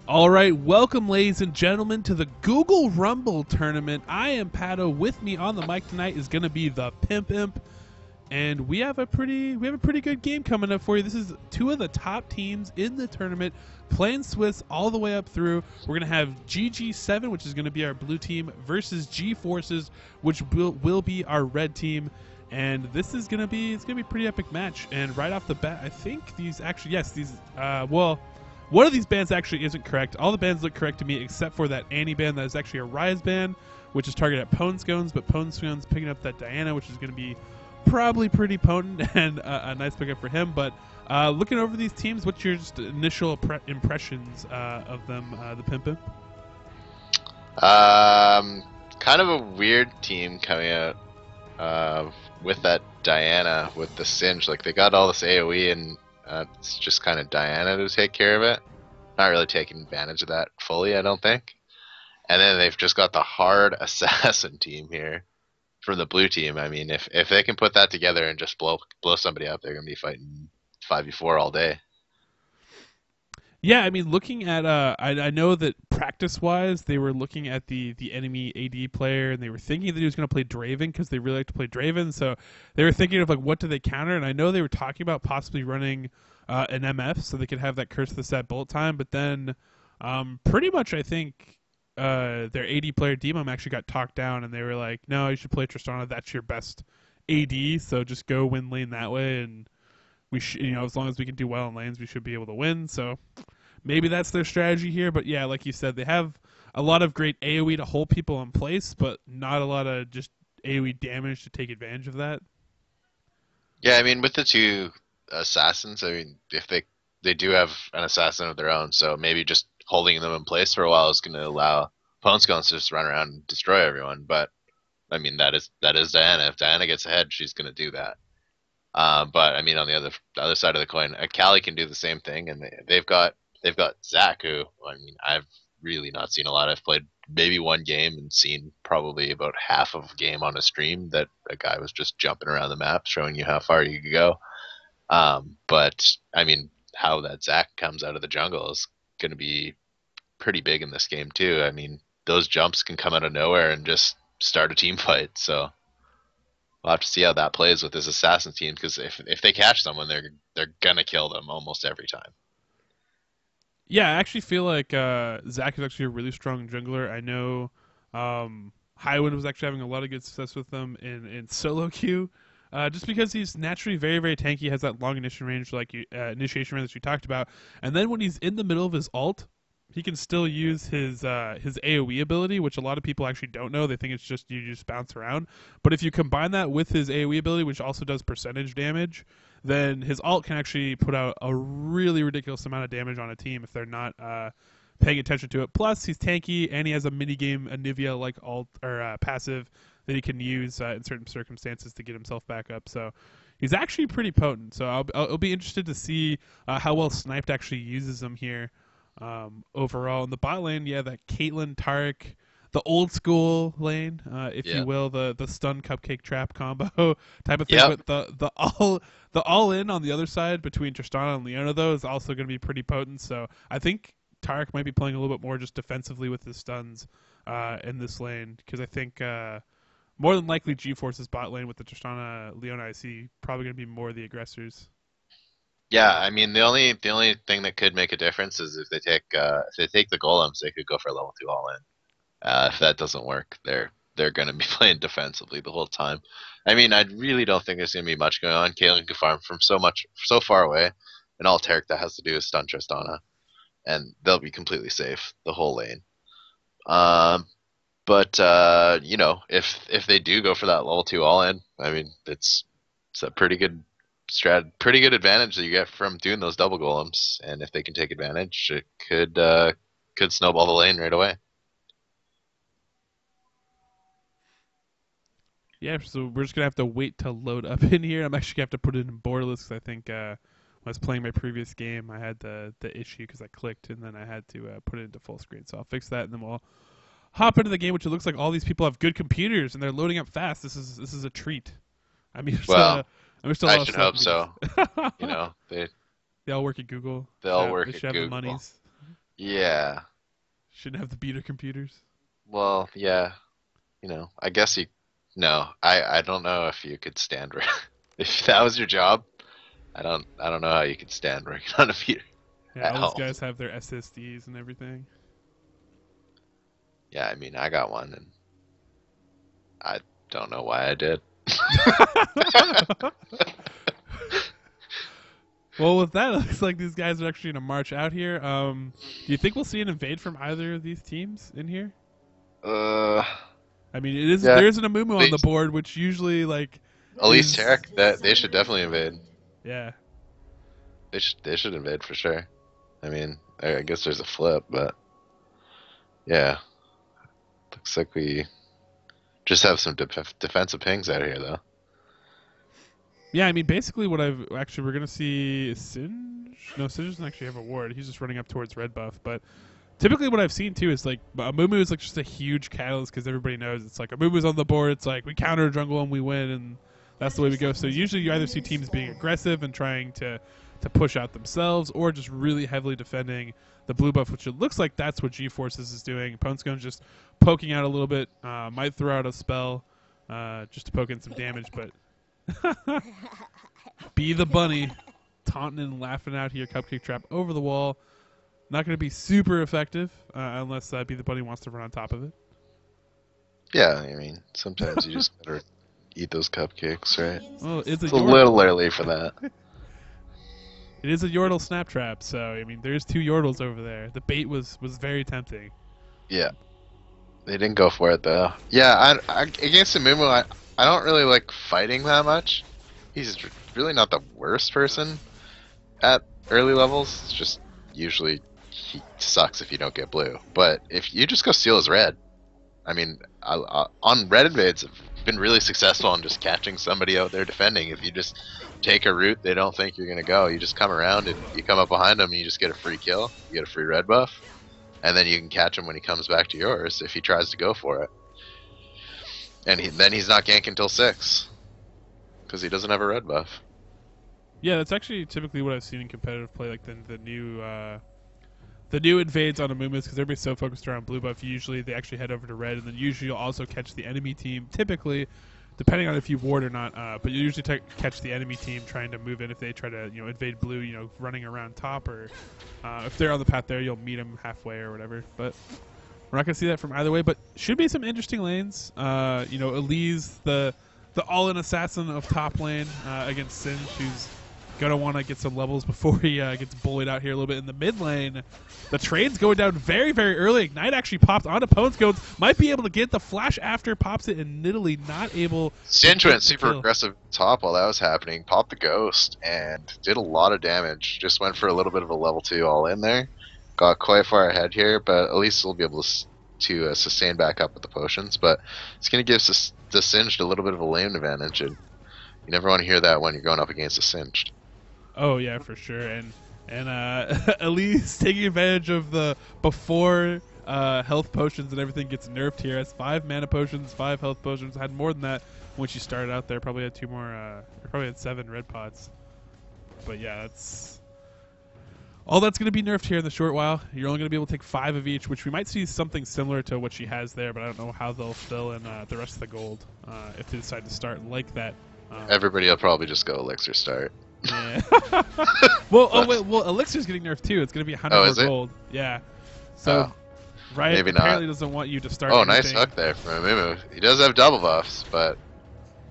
All right, welcome, ladies and gentlemen, to the Google Rumble tournament. I am Paddo. With me on the mic tonight is going to be the Pimp Imp, and we have a pretty good game coming up for you. This is two of the top teams in the tournament playing Swiss all the way up through. We're going to have GG7, which is going to be our blue team, versus GForces, which will be our red team. And this is going to be a pretty epic match. And right off the bat, I think these actually one of these bands actually isn't correct. All the bands look correct to me except for that Annie band that is actually a Rise band, which is targeted at Ponescones, but Ponescones picking up that Diana, which is going to be probably pretty potent and a nice pickup for him. But looking over these teams, what's your just initial impressions of them, the Pimp Imp? Kind of a weird team coming out with that Diana with the Singe. Like, they got all this AoE and it's just kind of Diana to take care of it. Not really taking advantage of that fully, I don't think. And then they've just got the hard assassin team here from the blue team. I mean, if they can put that together and just blow somebody up, they're going to be fighting 5v4 all day. Yeah, I mean, looking at I know that practice-wise, they were looking at the enemy AD player, and they were thinking that he was going to play Draven because they really like to play Draven. So they were thinking of, like, what do they counter? And I know they were talking about possibly running an MF so they could have that Curse of the Set bullet time. But then pretty much I think their AD player, Demon, actually got talked down, and they were like, no, you should play Tristana. That's your best AD, so just go win lane that way, and we as long as we can do well in lanes, we should be able to win. So maybe that's their strategy here. But yeah, like you said, they have a lot of great AoE to hold people in place, but not a lot of just AoE damage to take advantage of that. Yeah, I mean, with the two assassins, I mean, if they do have an assassin of their own, so maybe just holding them in place for a while is going to allow Ponescones to just run around and destroy everyone. But I mean, that is Diana. If Diana gets ahead, she's going to do that. But I mean, on the other side of the coin, Kali can do the same thing, and they've got Zach, who, I mean, I've really not seen a lot. I've played maybe one game and seen probably about half of a game on a stream that a guy was just jumping around the map, showing you how far you could go. But I mean, how that Zach comes out of the jungle is going to be pretty big in this game too. I mean, those jumps can come out of nowhere and just start a team fight. So we'll have to see how that plays with this assassin team, because if they catch someone, they're gonna kill them almost every time. Yeah, I actually feel like Zach is actually a really strong jungler. I know Highwind was actually having a lot of good success with them in solo queue, just because he's naturally very, very tanky, has that long initiation range, initiation range that you talked about, and then when he's in the middle of his ult, he can still use his AoE ability, which a lot of people actually don't know. They think it's just you just bounce around. But if you combine that with his AoE ability, which also does percentage damage, then his ult can actually put out a really ridiculous amount of damage on a team if they're not paying attention to it. Plus, he's tanky, and he has a minigame Anivia like ult or passive that he can use in certain circumstances to get himself back up. So he's actually pretty potent. So I'll be interested to see how well Sniped actually uses him here. Overall in the bot lane, yeah, that Caitlyn, Taric, the old school lane, if you will, the stun cupcake trap combo type of thing. Yep. But the all in on the other side between Tristana and Leona, though, is also going to be pretty potent. So I think Taric might be playing a little bit more just defensively with his stuns in this lane, because I think more than likely GForces bot lane with the Tristana Leona I see probably going to be more the aggressors. Yeah, I mean, the only thing that could make a difference is if they take the golems, they could go for level 2 all in. If that doesn't work, they're going to be playing defensively the whole time. I mean, I really don't think there's going to be much going on. Caitlyn can farm from so far away, and all Taric that has to do is stun Tristana, and they'll be completely safe the whole lane. But you know, if they do go for that level 2 all in, I mean, it's a pretty good advantage that you get from doing those double golems, and if they can take advantage, it could snowball the lane right away. Yeah, so we're just gonna have to wait to load up in here. I'm actually gonna have to put it in borderless because I think when I was playing my previous game, I had the issue because I clicked and then I had to put it into full screen. So I'll fix that and then we'll hop into the game, which it looks like all these people have good computers and they're loading up fast. This is a treat. I mean, Well, I'm still I should hope so. You know, they all work at Google. they all work They at should have the Google. monies. Yeah. Shouldn't have the beater computers. Well, yeah. I guess you. No, I don't know if you could stand. If that was your job, I don't know how you could stand working on a computer Yeah, at all these home. guys have their SSDs and everything. Yeah, I mean, I got one, and I don't know why I did. Well, with that, it looks like these guys are actually going to march out here. Do you think we'll see an invade from either of these teams in here? Uh, I mean, it is yeah. there is an Amumu on the Elise, board, which usually like Elise is Tarek, that they should definitely invade. yeah. They should invade for sure. I mean, I guess there's a flip, but yeah, looks like we just have some defensive pings out here, though. Yeah, I mean, basically, what I've actually we're gonna see Singe. No, Singe doesn't actually have a ward. He's just running up towards red buff. But typically, what I've seen too is like Amumu is like just a huge catalyst because everybody knows it's like Amumu's on the board. It's like we counter jungle and we win, and that's the way we go. So usually, you either see teams being aggressive and trying to push out themselves, or just really heavily defending the blue buff, which it looks like that's what GForces is doing. Opponent's going just poking out a little bit. Might throw out a spell just to poke in some damage, but. Be the bunny, taunting and laughing out here, cupcake trap over the wall. Not going to be super effective unless Be the bunny wants to run on top of it. Yeah, I mean, sometimes you just gotta eat those cupcakes, right? Well, It's a little early for that. It is a Yordle snap trap, so I mean, there's two Yordles over there. The bait was very tempting. Yeah, they didn't go for it though. Yeah, against Amumu, I don't really like fighting that much. He's really not the worst person at early levels. It's just usually he sucks if you don't get blue. But if you just go steal his red, I mean, on red invades, I've been really successful in just catching somebody out there defending. If you just take a route they don't think you're gonna go, you just come around and you come up behind them and you just get a free kill. You get a free red buff, and then you can catch him when he comes back to yours if he tries to go for it. And then he's not ganking until 6 because he doesn't have a red buff. Yeah, that's actually typically what I've seen in competitive play, like the new invades on Amumus, because everybody's so focused around blue buff. Usually they actually head over to red, and then usually you'll also catch the enemy team. Typically, depending on if you ward or not, but you usually catch the enemy team trying to move in if they try to invade blue, running around top, or if they're on the path there, you'll meet them halfway or whatever. But we're not going to see that from either way, but should be some interesting lanes. Elise, the all-in assassin of top lane against Singe, who's going to want to get some levels before he gets bullied out here a little bit in the mid lane. The trade's going down very, very early. Ignite actually pops on opponent's goes. Might be able to get the flash after, pops it, and Nidalee not able Singe to went super aggressive top while that was happening, popped the ghost, and did a lot of damage. Just went for a little bit of a level 2 all in there. Got quite far ahead here, but at least we'll be able to sustain back up with the potions. But it's going to give the Singed a little bit of a lane advantage, and you never want to hear that when you're going up against a Singed. Oh yeah, for sure, and Elise taking advantage of the before health potions and everything gets nerfed here. Has 5 mana potions, 5 health potions. Had more than that when she started out there. Probably had 2 more. Probably had 7 red pots. But yeah, that's all that's going to be nerfed here in the short while. You're only going to be able to take 5 of each, which we might see something similar to what she has there. But I don't know how they'll fill in the rest of the gold if they decide to start like that. Everybody will probably just go elixir start. Yeah. well, Elixir's getting nerfed too. It's going to be 100 more gold. Yeah. So, Riot maybe apparently not. doesn't want you to start. Oh, anything. nice hook there from Amumu. He does have double buffs, but.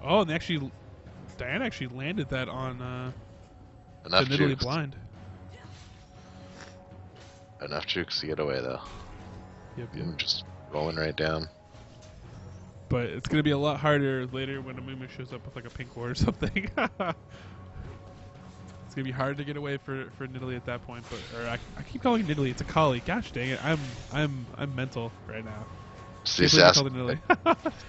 Oh, and actually, Diana actually landed that on enough the Nidalee jukes. blind. Enough jukes to get away though. Yep. Just rolling right down. But it's going to be a lot harder later when Amumu shows up with like a pink ward or something. It's gonna be hard to get away for Nidalee at that point, but I keep calling it Nidalee. It's a Kali. Gosh dang it, I'm mental right now. It's the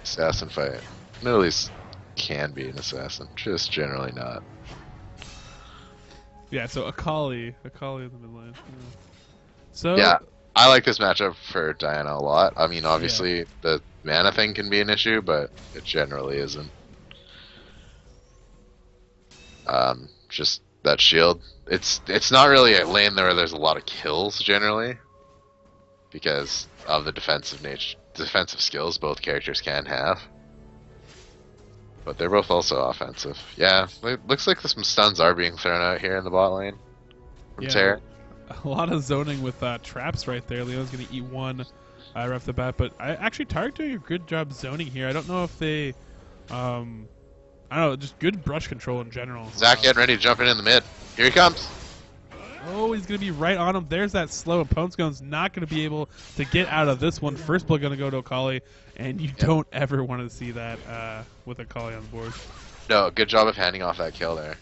assassin fight. Nidalee can be an assassin, just generally not. Yeah, so a Kali in the mid lane. Yeah. So yeah, I like this matchup for Diana a lot. I mean, obviously the mana thing can be an issue, but it generally isn't. Just that shield. It's not really a lane where there's a lot of kills generally. because of the defensive skills both characters can have. But they're both also offensive. Yeah, it looks like some stuns are being thrown out here in the bot lane from Yeah, Terran. a lot of zoning with traps right there. Leon's going to eat one right off the bat, but actually Tarek doing a good job zoning here. I don't know if they, I don't know, just good brush control in general. Zach getting ready to jump in the mid. Here he comes. Oh, he's going to be right on him. There's that slow. Opponent's Gun's not going to be able to get out of this one. First blood going to go to Akali, and you don't ever want to see that with Akali on the board. No, good job of handing off that kill there.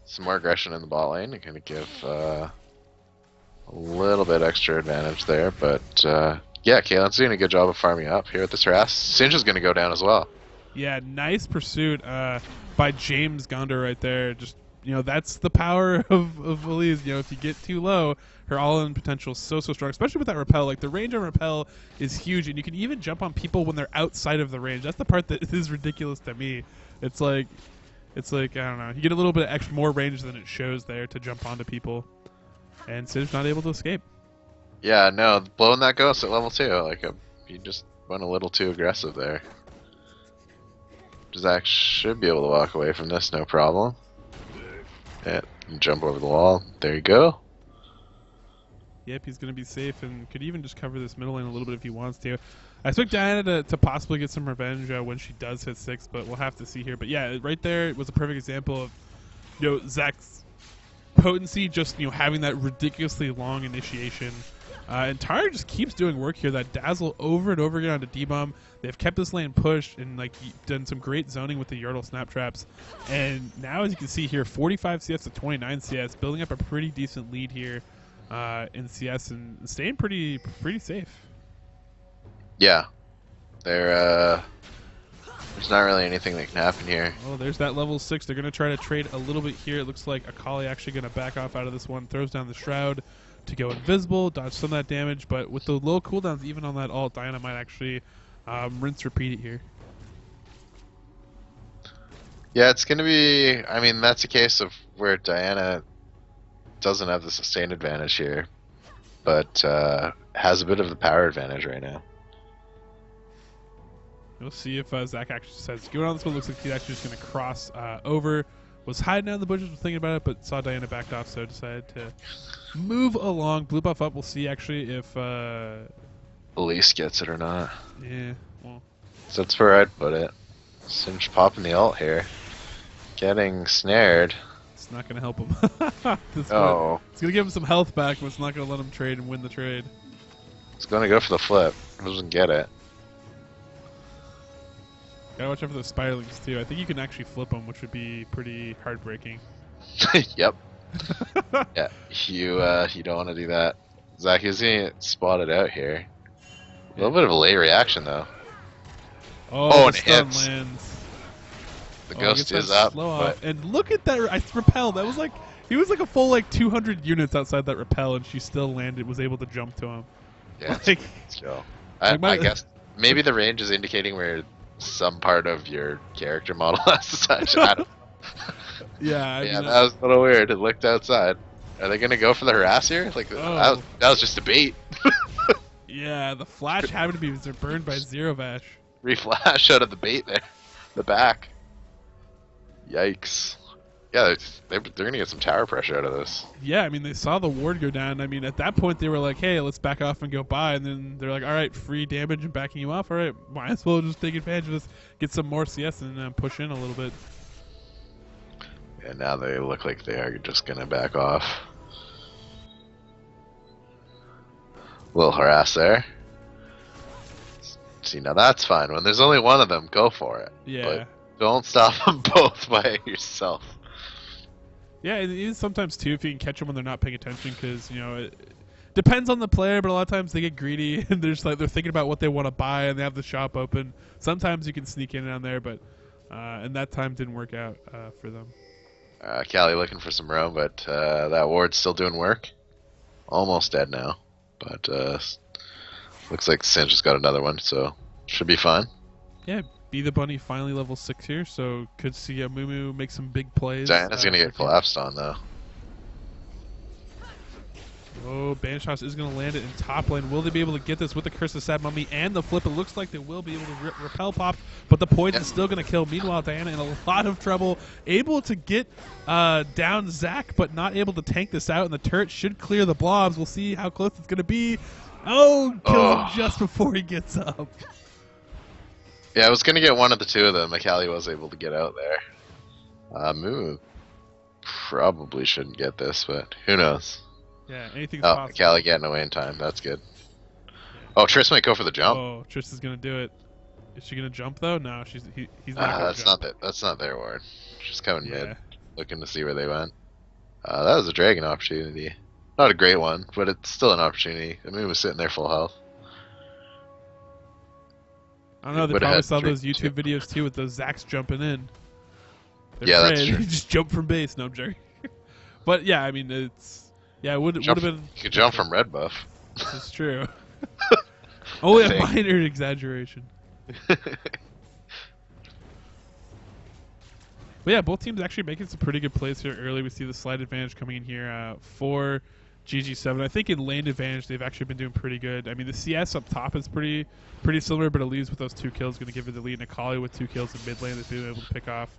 Some more aggression in the bot lane. You're going to give a little bit extra advantage there, but yeah, Kaelin's doing a good job of farming up here with this harass. Sinja's going to go down as well. Yeah, nice pursuit by James Gondor right there. Just, you know, that's the power of Elise. You know, if you get too low, her all-in potential is so strong, especially with that repel. Like, the range on repel is huge, and you can even jump on people when they're outside of the range. That's the part that is ridiculous to me. It's like, I don't know. You get a little bit extra more range than it shows there to jump onto people, and Sid's not able to escape. Yeah, no, blowing that ghost at level 2, like you just went a little too aggressive there. Zach should be able to walk away from this, no problem. Yeah, jump over the wall. There you go. Yep, he's going to be safe and could even just cover this middle lane a little bit if he wants to. I expect Diana to possibly get some revenge when she does hit 6, but we'll have to see here. But yeah, right there was a perfect example of, you know, Zach's potency, just, you know, having that ridiculously long initiation. And Tara just keeps doing work here. That dazzle over and over again onto D-Bomb. They've kept this lane pushed and like done some great zoning with the Yordle snap traps. And now, as you can see here, 45 CS to 29 CS, building up a pretty decent lead here in CS and staying pretty safe. Yeah, there's not really anything that can happen here. Oh, there's that level 6. They're going to try to trade a little bit here. It looks like Akali actually going to back off out of this one. Throws down the Shroud to go invisible, dodge some of that damage, but with the low cooldowns even on that ult, Diana might actually rinse repeat it here. Yeah, it's going to be, I mean, that's a case of where Diana doesn't have the sustained advantage here, but has a bit of the power advantage right now. We'll see if Zach actually decides to go on this one. Looks like he's actually just going to cross over. Was hiding out in the bushes, was thinking about it, but saw Diana backed off, so decided to move along. Blue buff up. We'll see actually if Elise gets it or not. Yeah, well, So that's where I'd put it. Singe popping the ult here. Getting snared. it's not going to help him. It's Oh. going to give him some health back, but it's not going to let him trade and win the trade. It's going to go for the flip. Doesn't get it. Gotta watch out for the spiderlings too. I think you can actually flip them, which would be pretty heartbreaking. Yep. Yeah, you don't want to do that. Zach is getting it spotted out here. A little bit of a late reaction though. Oh, and the it stun hits. lands. The Oh, ghost gets is that up, slow but off. And look at that! I repelled. That was like he was like a full like 200 units outside that repel, and she still landed. Was able to jump to him. yeah, Like, it's chill. like my- I guess maybe the range is indicating where some part of your character model has to touch. I don't. yeah, I Yeah, mean, that was a little weird. It looked outside. Are they gonna go for the harass here? Like Oh. that was just a bait. yeah. The flash happened to be burned by Zero Vash. Reflash out of the bait there. The back. Yikes. Yeah, they're gonna get some tower pressure out of this. Yeah, I mean, they saw the ward go down. I mean, at that point, they were like, hey, let's back off and go by. And then they're like, all right, free damage and backing you off. All right, might as well just take advantage of this, get some more CS and push in a little bit. And now they look like they are just gonna back off. Little harass there. See, now that's fine. When there's only one of them, go for it. Yeah. But don't stop them both by yourself. Yeah, and even sometimes, too, if you can catch them when they're not paying attention, because, you know, it depends on the player, but a lot of times they get greedy, and they're just like, they're thinking about what they want to buy, and they have the shop open. Sometimes you can sneak in on there, but, and that time didn't work out for them. Callie looking for some roam, but that ward's still doing work. Almost dead now. But looks like Sin just got another one, so should be fine. Yeah, Be the Bunny finally level 6 here, so could see Mumu make some big plays. Diana's gonna get collapsed on though. Oh, Banshosh is going to land it in top lane. Will they be able to get this with the Curse of Sad Mummy and the flip? It looks like they will be able to repel pop, but the poison is still going to kill. Meanwhile, Diana in a lot of trouble, able to get down Zac, but not able to tank this out, and the turret should clear the blobs. We'll see how close it's going to be. Oh, kills him just before he gets up. Yeah, I was going to get one of the two of them. Akali was able to get out there. Moo probably shouldn't get this, but who knows? Yeah, anything's possible. possible. Akali getting away in time. That's good. Oh, Triss might go for the jump. Oh, Triss is going to do it. Is she going to jump, though? No, he's not going to jump. That's not their ward. She's coming mid, looking to see where they went. That was a dragon opportunity. Not a great one, but it's still an opportunity. I mean, it was sitting there full health. I don't know, they probably saw those YouTube videos too with those Zacs jumping in. They're that's true. You just jump from base. No, I'm joking. But yeah, I mean, it would have been. You could jump from red buff. This is true. Only a minor exaggeration. But yeah, both teams actually making some pretty good plays here early. We see the slight advantage coming in here for GG7. I think in lane advantage, they've actually been doing pretty good. I mean, the CS up top is pretty similar, but Elise with those 2 kills going to give it the lead. And Akali with 2 kills in mid lane they've been able to pick off.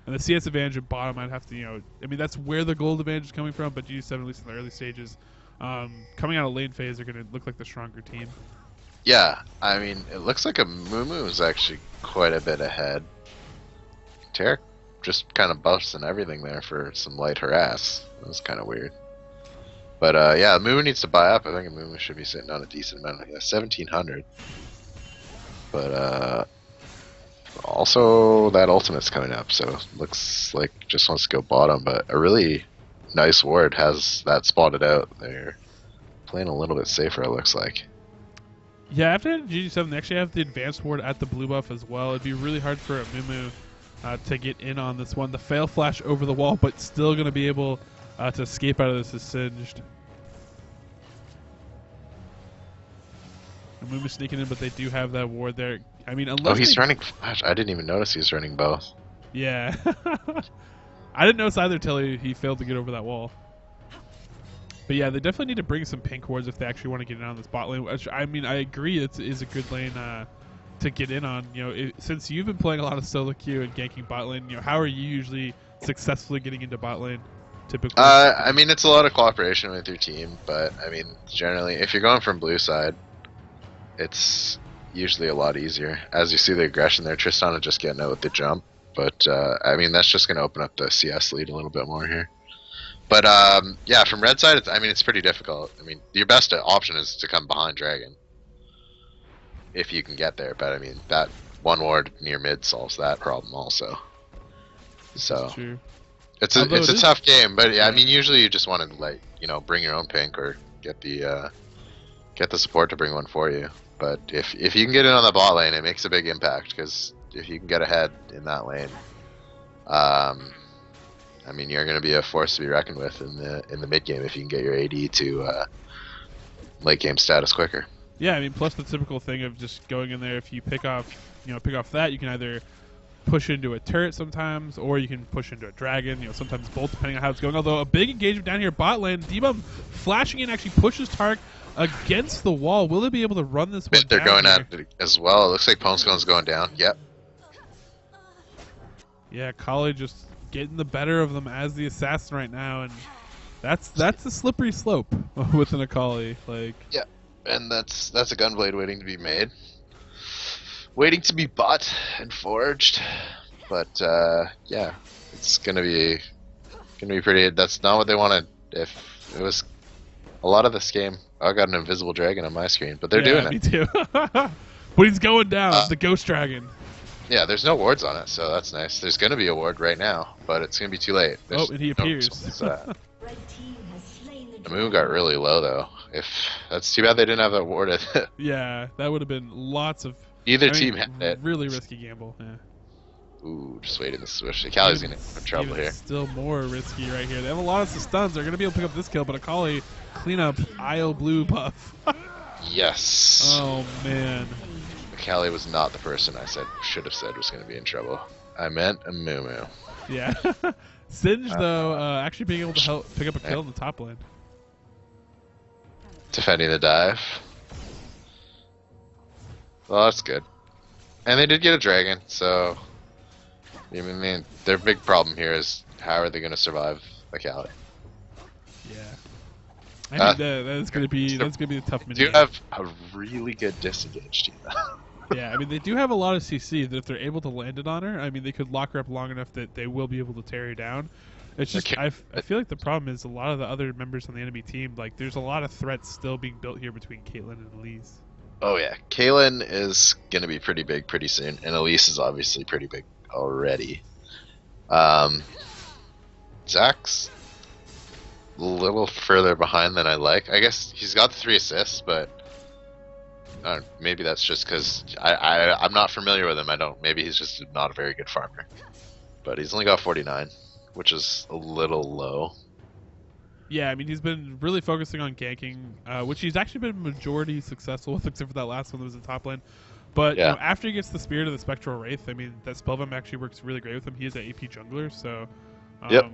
And the CS advantage at bottom, I'd have to, I mean, that's where the gold advantage is coming from, but GG7, at least in the early stages, coming out of lane phase, they're going to look like the stronger team. Yeah, I mean, it looks like a Mumu is actually quite a bit ahead. Tarek just kind of busting everything there for some light harass. That was kind of weird. But yeah, Mumu needs to buy up. I think Mumu should be sitting on a decent amount. Yeah, 1,700. But also that ultimate's coming up, so looks like just wants to go bottom. But a really nice ward has that spotted out. They're playing a little bit safer, it looks like. Yeah, after GG7, they actually have the advanced ward at the blue buff as well. It'd be really hard for a Mumu to get in on this one. The fail flash over the wall, but still going to be able to escape out of this is singed. And Mumu sneaking in, but they do have that ward there. I mean, unless he's running flash. I didn't even notice he was running both. Yeah. I didn't notice either till he failed to get over that wall. But yeah, they definitely need to bring some pink wards if they actually want to get in on this bot lane. Which, I mean, I agree it is a good lane to get in on. Since you've been playing a lot of solo queue and ganking bot lane, how are you usually successfully getting into bot lane? Typically. I mean, it's a lot of cooperation with your team, but I mean, generally, if you're going from blue side, it's usually a lot easier. As you see the aggression there, Tristana just getting out with the jump, but I mean, that's just going to open up the CS lead a little bit more here. But yeah, from red side, it's pretty difficult. I mean, your best option is to come behind Dragon, if you can get there. But I mean, that one ward near mid solves that problem also. So it's a tough game. But yeah, I mean, usually you just want to bring your own pink or get the support to bring one for you. But if you can get in on the bot lane, it makes a big impact, because if you can get ahead in that lane, I mean, you're going to be a force to be reckoned with in the mid game if you can get your AD to late game status quicker. Yeah, I mean, plus the typical thing of just going in there. If you pick off that, you can either push into a turret sometimes, or you can push into a dragon. Sometimes both, depending on how it's going. Although a big engagement down here bot lane, D-Bum flashing in actually pushes Tark against the wall. Will they be able to run this one? They're going at it as well. It looks like Poncegon's going down. Yep. Yeah, Kali just getting the better of them as the assassin right now, and that's a slippery slope with an Akali. Yeah, and that's a gunblade waiting to be made, waiting to be bought and forged. But yeah, it's gonna be pretty. That's not what they wanted. If it was a lot of this game, I got an invisible dragon on my screen, but they're doing it. Me too. But he's going down. The ghost dragon. Yeah, there's no wards on it, so that's nice. There's going to be a ward right now, but it's going to be too late. And he appears. The moon got really low, though. That's too bad they didn't have that ward. Yeah, that would have been lots of... Either team had it. Really risky gamble, yeah. Ooh, just waiting to switch. Akali's going to have trouble here. Still more risky right here. They have a lot of stuns. They're going to be able to pick up this kill, but Akali clean up IO blue buff. Yes. Oh, man. Akali was not the person I should have said was going to be in trouble. I meant a Mumu. Yeah. Singed, though, actually being able to help pick up a kill in the top lane. defending the dive. Well, that's good. And they did get a dragon, so I mean, their big problem here is how are they going to survive Akali? Yeah. I think that's gonna be a tough They do minigame. have a really good disengage team. Yeah, I mean they do have a lot of CC that if they're able to land it on her, I mean they could lock her up long enough that they will be able to tear her down. It's just I feel like the problem is a lot of the other members on the enemy team, like there's a lot of threats still being built here between Caitlyn and Elise. Oh yeah, Kaylin is going to be pretty big pretty soon, and Elise is obviously pretty big already. Zach's a little further behind than I like. I guess he's got the 3 assists, but maybe that's just because I'm not familiar with him. Maybe he's just not a very good farmer. But he's only got 49, which is a little low. Yeah, I mean he's been really focusing on ganking, which he's actually been majority successful with, except for that last one that was in top lane. But Yeah. you know, after he gets the Spirit of the Spectral Wraith, I mean that spellbomb actually works really great with him. He is an AP jungler, so Yep.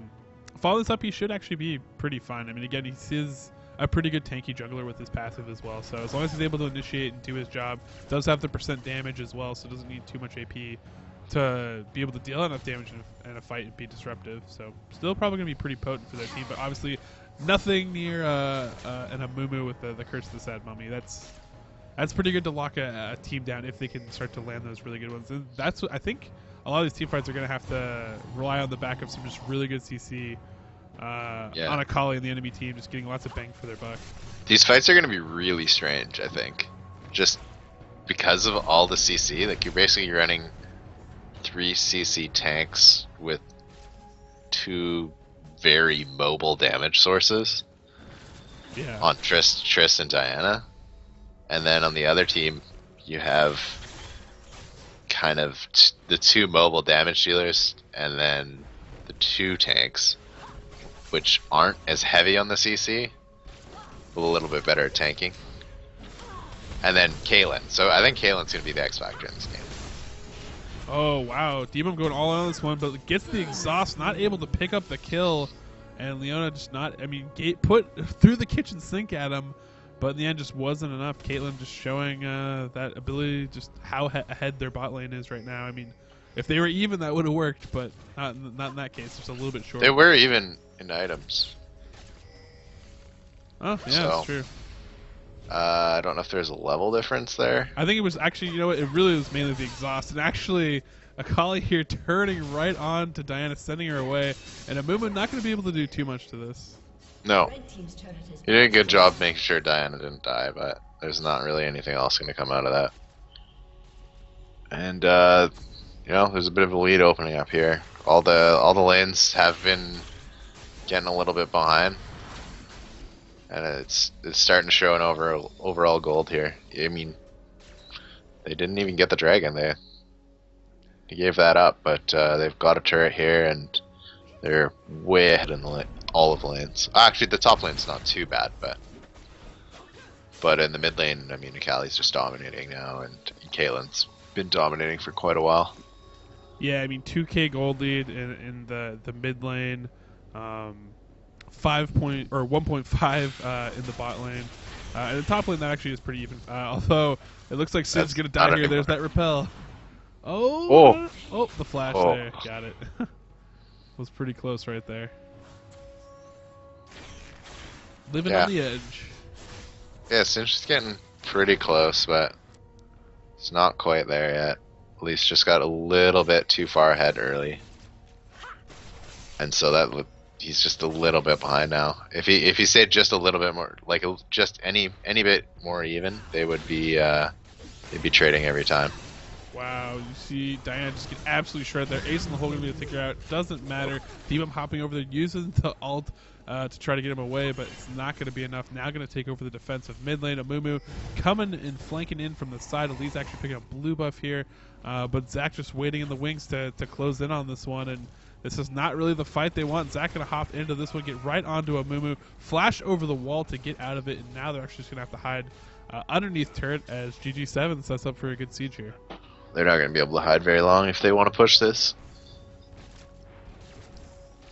follow this up, he should actually be pretty fine. I mean, again, he is a pretty good tanky jungler with his passive as well. So as long as he's able to initiate and do his job, does have the percent damage as well, so doesn't need too much AP to be able to deal enough damage in a fight and be disruptive. So still probably going to be pretty potent for their team, but obviously nothing near an Amumu with the Curse of the Sad Mummy. That's pretty good to lock a team down if they can start to land those really good ones. And that's what I think a lot of these team fights are going to have to rely on the back of some just really good CC on Akali and the enemy team, just getting lots of bang for their buck. These fights are going to be really strange, I think. Just because of all the CC, like you're basically running 3 CC tanks with 2 very mobile damage sources. Yeah. On Triss and Diana. And then on the other team, you have kind of the 2 mobile damage dealers and then the 2 tanks, which aren't as heavy on the CC, but a little bit better at tanking. And then Kaylin. So I think Kaylin's going to be the X Factor in this game. Oh, wow. Demon going all in on this one, but gets the exhaust, not able to pick up the kill. And Leona just not, I mean, put through the kitchen sink at him, but in the end just wasn't enough. Caitlyn just showing that ability, just how ahead their bot lane is right now. I mean, if they were even, that would have worked, but not in that case. Just a little bit short. They were even in items. Oh, yeah, so, that's true. I don't know if there's a level difference there. I think it was actually, you know what, it really was mainly the exhaust. And actually, Akali here turning right on to Diana, sending her away. And Amumu not going to be able to do too much to this. No. You did a good job making sure Diana didn't die, but there's not really anything else going to come out of that. And, you know, there's a bit of a lead opening up here. All the lanes have been getting a little bit behind. And it's starting to show an overall gold here. I mean, they didn't even get the dragon. They gave that up, but they've got a turret here, and they're way ahead in all of the lanes. Actually, the top lane's not too bad, but in the mid lane, I mean, Akali's just dominating now, and Caitlyn's been dominating for quite a while. Yeah, I mean, 2K gold lead in the mid lane. 1.5 in the bot lane. In the top lane, that actually is pretty even. Although it looks like Sid's gonna die here. There's that repel. Oh, the flash there. Got it. Was pretty close right there. Living on the edge. Yeah, Sid's just getting pretty close, but it's not quite there yet. At least just got a little bit too far ahead early, and so he's just a little bit behind now. If he stayed just a little bit more, like just any bit more even, they'd be trading every time. Wow, you see Diana just get absolutely shredded there. Ace in the hole gonna be able to take her out. Doesn't matter. Demon hopping over there, using the ult to try to get him away, but it's not going to be enough. Now going to take over the defensive mid lane. Amumu coming and flanking in from the side. Elise actually picking up blue buff here, but Zach just waiting in the wings to close in on this one, and this is not really the fight they want. Zach going to hop into this one, get right onto Amumu, flash over the wall to get out of it, and now they're actually just going to have to hide underneath turret as GG7 sets up for a good siege here. They're not going to be able to hide very long if they want to push this.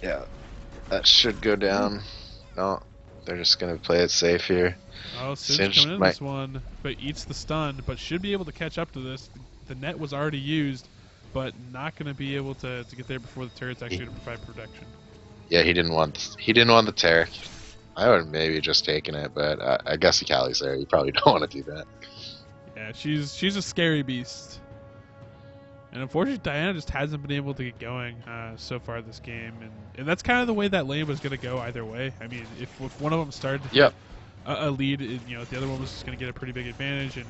Yeah, that should go down. No, They're just gonna play it safe here. Oh, Singe Singe coming in might. this one, but eats the stun, but should be able to catch up to this. The net was already used, but not going to be able to get there before the turret's actually going to provide protection. Yeah, he didn't want the Taric. I would have maybe just taken it, but I guess Akali's there. You probably don't want to do that. Yeah, she's a scary beast. And unfortunately, Diana just hasn't been able to get going so far this game. And that's kind of the way that lane was going to go either way. I mean, if one of them started to get a lead, the other one was just going to get a pretty big advantage. And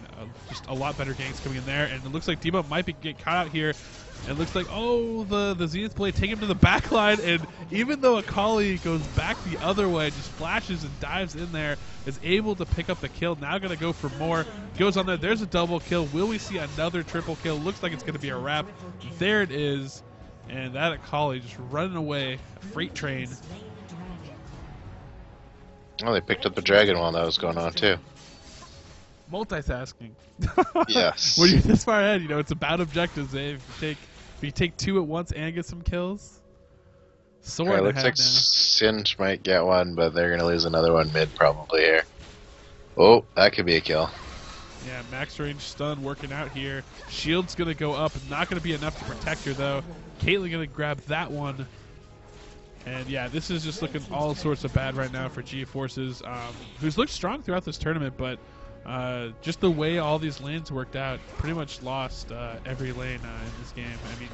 just a lot better ganks coming in there. And it looks like Debo might get caught out here. And it looks like, the Zenith Blade take him to the back line. And even though Akali goes back the other way, just flashes and dives in there, is able to pick up the kill. Now going to go for more. Goes on there. There's a double kill. Will we see another triple kill? Looks like it's going to be a wrap. There it is. And that Akali just running away. A freight train. Oh, they picked up the dragon while that was going on, too. Multitasking. Yes. When you're this far ahead, it's about objectives, eh? If you take two at once and get some kills. Soaring looks ahead like now. Singe might get one, but they're going to lose another one mid probably here. Oh, that could be a kill. Yeah, max range stun working out here. Shield's going to go up. Not going to be enough to protect her, though. Caitlyn going to grab that one. And yeah, this is just looking all sorts of bad right now for GForces, who's looked strong throughout this tournament, but just the way all these lanes worked out, pretty much lost every lane in this game. I mean,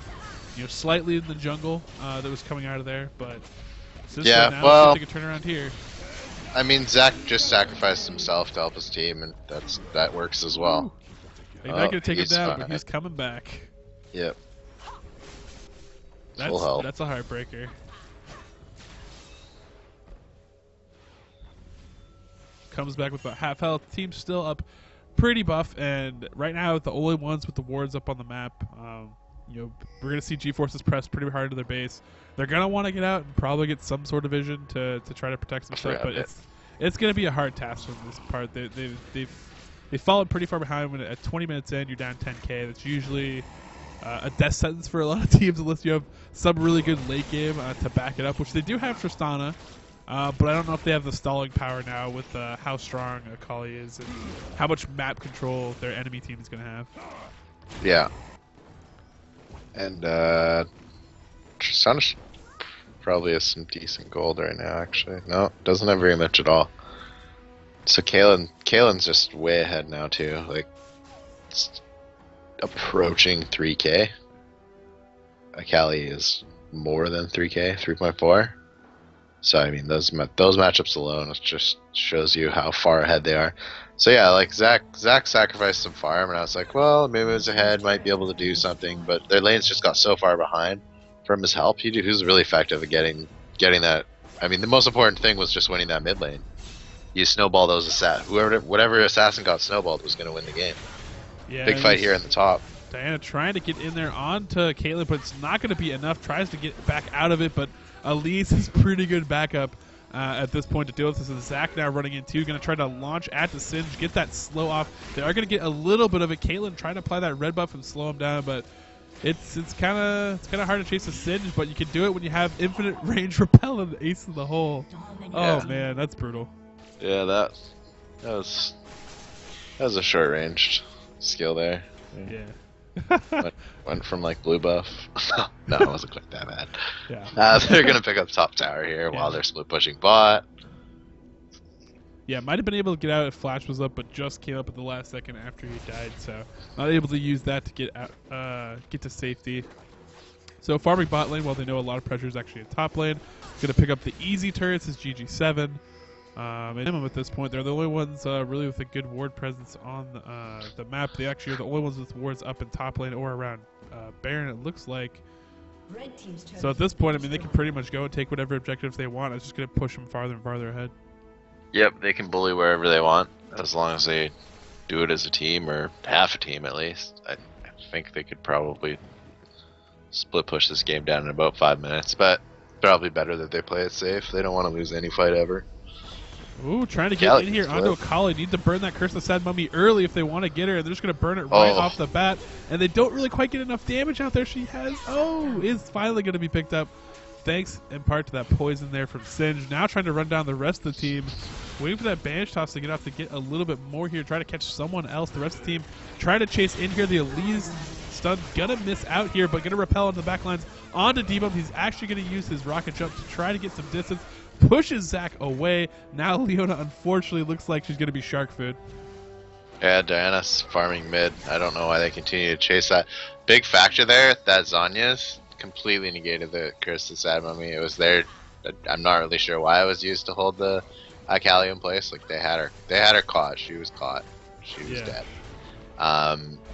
slightly in the jungle that was coming out of there, but since now, well, take a turnaround here. I mean, Zach just sacrificed himself to help his team, and that works as well. They're not going to take him down, fine. but he's coming back. Yep. Full health. That's a heartbreaker. Comes back with about half health. Team's still up pretty buff, and right now the only ones with the wards up on the map. We're going to see GForces press pretty hard to their base. They're going to want to get out and probably get some sort of vision to try to protect themselves, but it's going to be a hard task from this part. They've fallen pretty far behind. When at 20 minutes in, you're down 10k. That's usually a death sentence for a lot of teams unless you have some really good late game to back it up, which they do have Tristana. But I don't know if they have the stalling power now with how strong Akali is and how much map control their enemy team is going to have. Yeah. And Tristana probably has some decent gold right now, actually. No, doesn't have very much at all. So Kaelin's just way ahead now, too. Like, it's approaching 3k. Akali is more than 3k, 3.4. So I mean, those matchups alone just shows you how far ahead they are. So yeah, like Zach sacrificed some farm, and I was like, well, maybe he's ahead, might be able to do something. But their lanes just got so far behind from his help. He was really effective at getting that. I mean, the most important thing was just winning that mid lane. You snowball those whatever assassin got snowballed was going to win the game. Yeah, big fight here in the top. Diana trying to get in there onto Caitlyn, but it's not going to be enough. Tries to get back out of it, but Elise is pretty good backup at this point to deal with this. And Zach now running in too, going to try to launch at the Singe, get that slow off. They are going to get a little bit of it. Caitlyn trying to apply that red buff and slow him down, but it's kind of hard to chase a Singe, but you can do it when you have infinite range repel and ace in the hole. Oh man, that's brutal. Yeah, that was a short ranged skill there. Yeah. Went from like blue buff. No, it wasn't quite that bad. Yeah. They're gonna pick up top tower here while they're split pushing bot. Yeah, might have been able to get out if Flash was up, but just came up at the last second after he died, so not able to use that to get out, get to safety. So farming bot lane while they know a lot of pressure is actually in top lane. Gonna pick up the easy turrets is GG7. And at this point, they're the only ones really with a good ward presence on the map. They actually are the only ones with wards up in top lane or around Baron, it looks like. So at this point, I mean, they can pretty much go and take whatever objectives they want. It's just going to push them farther and farther ahead. Yep, they can bully wherever they want, as long as they do it as a team, or half a team at least. I think they could probably split push this game down in about 5 minutes, but probably better that they play it safe. They don't want to lose any fight ever. Ooh, trying to get in here onto Akali. Need to burn that Curse of Sad Mummy early if they want to get her, and they're just going to burn it right off the bat. And they don't really quite get enough damage out there. She is finally going to be picked up thanks in part to that poison there from Singe. Now trying to run down the rest of the team. Waiting for that Banish Toss to get off to get a little bit more here. Try to catch someone else. The rest of the team trying to chase in here. The Elise stun gonna miss out here, but gonna repel on the back lines onto D-Bump. He's actually gonna use his rocket jump to try to get some distance. Pushes Zach away. Now Leona unfortunately looks like she's gonna be shark food. Yeah, Diana's farming mid. I don't know why they continue to chase that. Big factor there, that Zanya's completely negated the Curse of Sad Mummy. It was there. I'm not really sure why it was used to hold the Akali in place. Like they had her caught. She was caught. She was dead.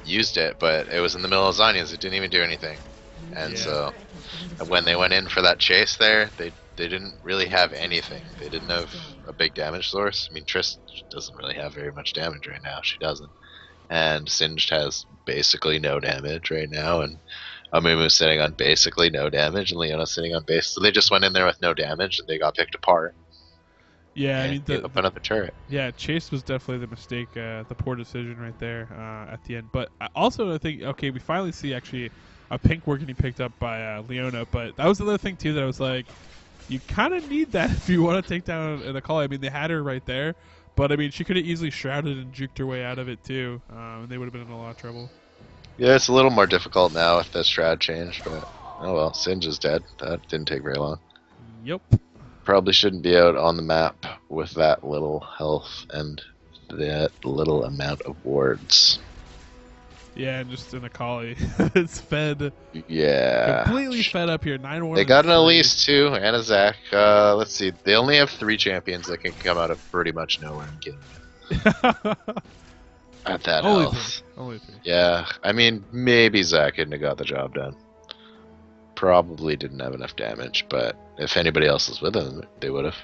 Used it, but it was in the middle of Zanya's. It didn't even do anything. And so when they went in for that chase there, they didn't really have anything. They didn't have a big damage source. I mean, Triss doesn't really have very much damage right now. She doesn't. And Singed has basically no damage right now, and Amumu's sitting on basically no damage, and Leona's sitting on base. So they just went in there with no damage, and they got picked apart. Yeah, I mean, open up the turret. Yeah, Chase was definitely the mistake, the poor decision right there at the end. But also, I think, okay, we finally see actually a pink ward getting picked up by Leona. But that was the other thing, too, that I was like, you kind of need that if you want to take down an Akali. I mean, they had her right there. But, I mean, she could have easily shrouded and juked her way out of it, too. And they would have been in a lot of trouble. Yeah, it's a little more difficult now with the shroud change. But, oh well, Singe is dead. That didn't take very long. Yep. Probably shouldn't be out on the map with that little health and that little amount of wards. Yeah, and just an Akali. It's fed. Yeah. Completely fed up here. 9-1. They got an Elise too, and a Zac. Let's see. They only have 3 champions that can come out of pretty much nowhere and kill you. At that Only health. Only 3. Yeah. I mean, maybe Zac couldn't have got the job done. Probably didn't have enough damage, but if anybody else was with him, they would have.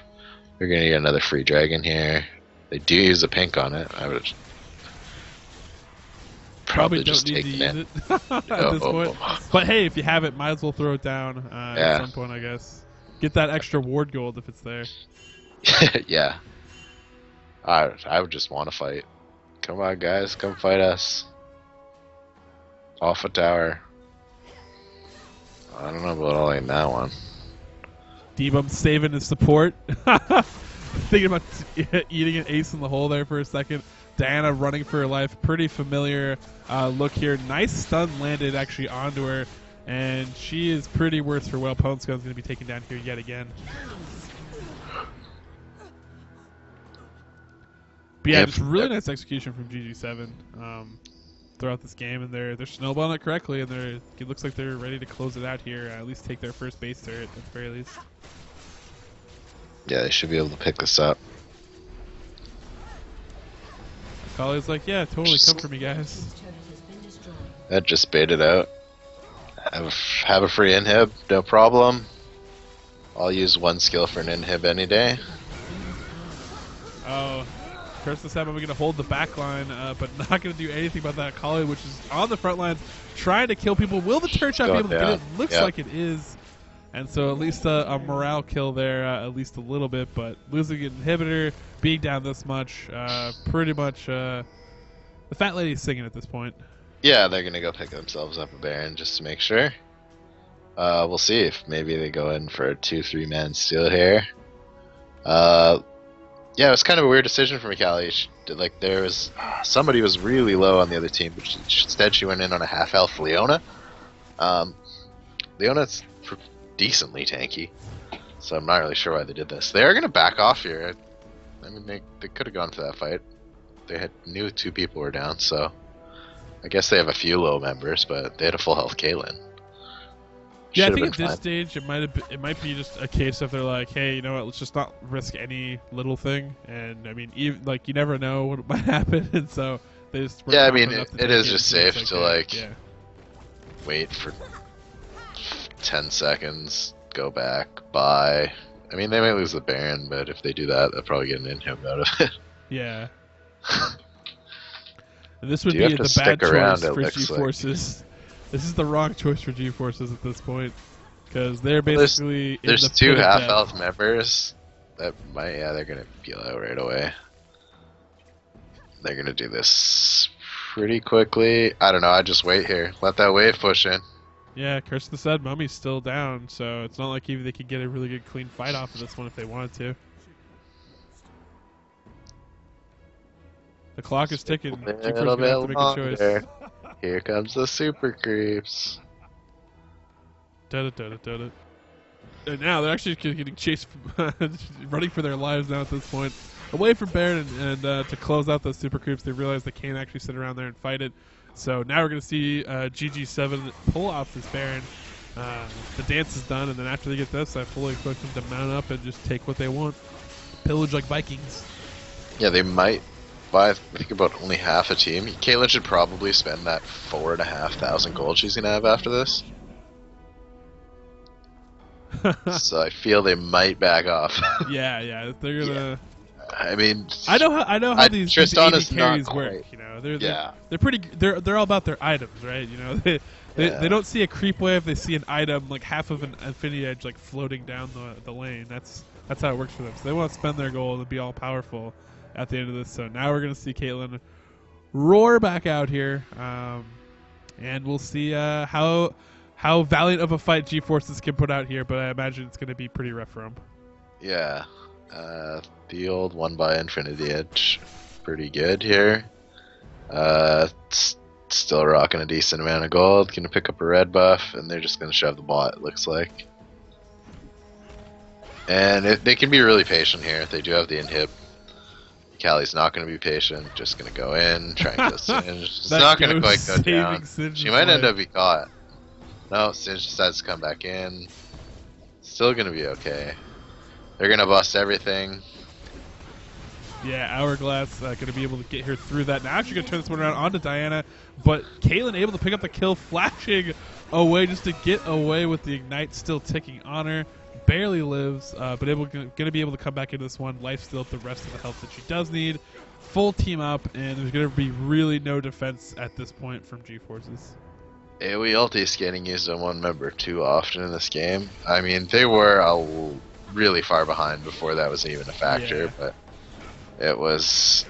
We're gonna get another free dragon here. They do use a pink on it. I would probably just don't need take to use it at this point. But hey, if you have it, might as well throw it down at some point, I guess. Get that extra ward gold if it's there. Yeah. I would just want to fight. Come on, guys, come fight us. Off a tower. I don't know about all in that one. D-Bump saving his support. Thinking about eating an ace in the hole there for a second. Diana running for her life. Pretty familiar look here. Nice stun landed actually onto her. And she is pretty worth her well. Pwn's going to be taken down here yet again. But yeah, just really nice execution from GG7 throughout this game, and they're snowballing it correctly, and it looks like they're ready to close it out here. At least take their first base turret at the very least. Yeah, they should be able to pick this up. Akali's like, yeah, totally, come for me, guys. That just baited out. Have a free inhib, no problem. I'll use 1 skill for an inhib any day. Oh, Curse this time, I'm going to hold the back line, but not going to do anything about that Akali, which is on the front lines, trying to kill people. Will the turret shot be able to get it? Looks like it is. And so at least a morale kill there, at least a little bit, but losing an inhibitor, being down this much, pretty much the fat lady's singing at this point. Yeah, they're going to go pick themselves up a Baron just to make sure. We'll see if maybe they go in for a 2-3 man steal here. Yeah, it was kind of a weird decision from Akali. Like, there was somebody was really low on the other team, but instead she went in on a half health Leona. Leona's decently tanky, so I'm not really sure why they did this. They are going to back off here. I mean, they could have gone for that fight. They knew 2 people were down, so I guess they have a few low members, but they had a full health Caitlyn. Yeah, I think at this stage it might be just a case of they're like, hey, you know what? Let's just not risk any little thing. And I mean, even like you never know what might happen, and so they just I mean, it is just safe to wait for 10 seconds, go back, buy. I mean, they may lose the Baron, but if they do that, they'll probably get an inhib out of it. Yeah. And this would be the bad choice for GForces. This is the wrong choice for GForces at this point, because they're basically there's 2 half health members that might they're gonna peel out right away. They're gonna do this pretty quickly. I don't know. I just wait here. Let that wave push in. Yeah, Curse of the Sad Mummy's still down, so it's not like even they could get a really good clean fight off of this one if they wanted to. The clock is Just wait ticking. a GForce's little gonna have to bit make a choice. longer. Here comes the super creeps. Da-da-da-da-da-da. And now they're actually getting chased, running for their lives now at this point. Away from Baron and to close out those super creeps, they realize they can't actually sit around there and fight it. So now we're going to see GG7 pull off this Baron. The dance is done, and then after they get this, I fully expect them to mount up and just take what they want. Pillage like Vikings. Yeah, they might buy, I think, about only half a team. Caitlyn should probably spend that 4,500 gold she's going to have after this. So I feel they might back off. yeah, they're gonna. Yeah. I mean, I know how these Tristan AD is not carries work. quite. You know, Yeah. they're pretty. They're all about their items, right? You know, they don't see a creep wave. They see an item like half of an Infinity Edge like floating down the lane. That's how it works for them. So they want to spend their gold and be all powerful at the end of this. So now we're gonna see Caitlyn roar back out here, and we'll see how valiant of a fight GForces can put out here. But I imagine it's gonna be pretty rough for them. Yeah. The old 1 by Infinity Edge, pretty good here. Still rocking a decent amount of gold. Gonna pick up a red buff, and they're just gonna shove the bot, it looks like. And they can be really patient here. They do have the inhib. Callie's not gonna be patient. Just gonna go in, try and kill Singe. It's not gonna quite go down. She might end up being caught. No, Singe decides to come back in. Still gonna be okay. They're gonna bust everything. Yeah, Hourglass going to be able to get her through that. Now she's going to turn this one around onto Diana, but Caitlyn able to pick up the kill, flashing away just to get away with the Ignite still ticking on her. Barely lives, but going to be able to come back into this one. Life still at the rest of the health that she does need. Full team up, and there's going to be really no defense at this point from GForces. AoE ulti is getting used on one member too often in this game. I mean, they were really far behind before that was even a factor, but it's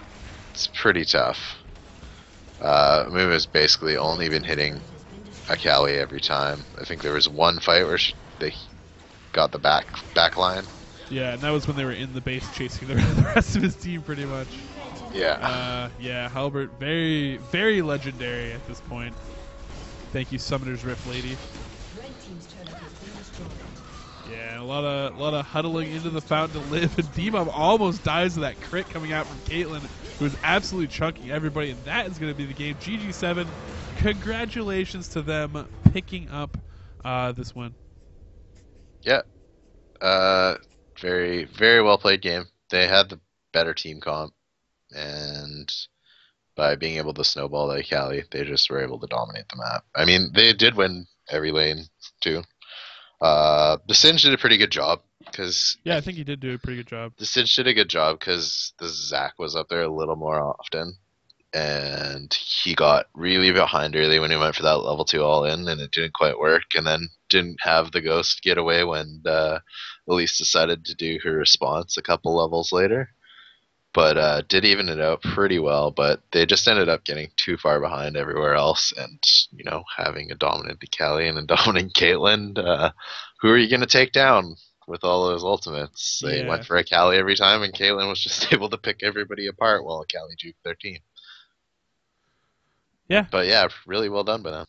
pretty tough. Moo has basically only been hitting Akali every time. I think there was one fight where they got the back line. Yeah, and that was when they were in the base chasing the rest of his team pretty much. Yeah. Yeah, Halbert, very, very legendary at this point. Thank you, Summoner's Rift lady. Yeah, a lot of huddling into the fountain to live, and D-Mob almost dies of that crit coming out from Caitlyn, who is absolutely chunking everybody, and that is going to be the game. GG7, congratulations to them picking up this win. Yeah. Very, very well played game. They had the better team comp, and by being able to snowball like Cali, they just were able to dominate the map. I mean, they did win every lane, too. The Singe did a pretty good job because I think he did do a pretty good job. The Singe did a good job because the Zac was up there a little more often, and he got really behind early when he went for that level 2 all in, and it didn't quite work. And then didn't have the Ghost get away when Elise decided to do her response a couple levels later. But did even it out pretty well, but they just ended up getting too far behind everywhere else, and having a dominant Akali and a dominant Caitlyn, who are you going to take down with all those ultimates? They went for Akali every time, and Caitlyn was just able to pick everybody apart while Akali juked their team. Yeah. But yeah, really well done by them.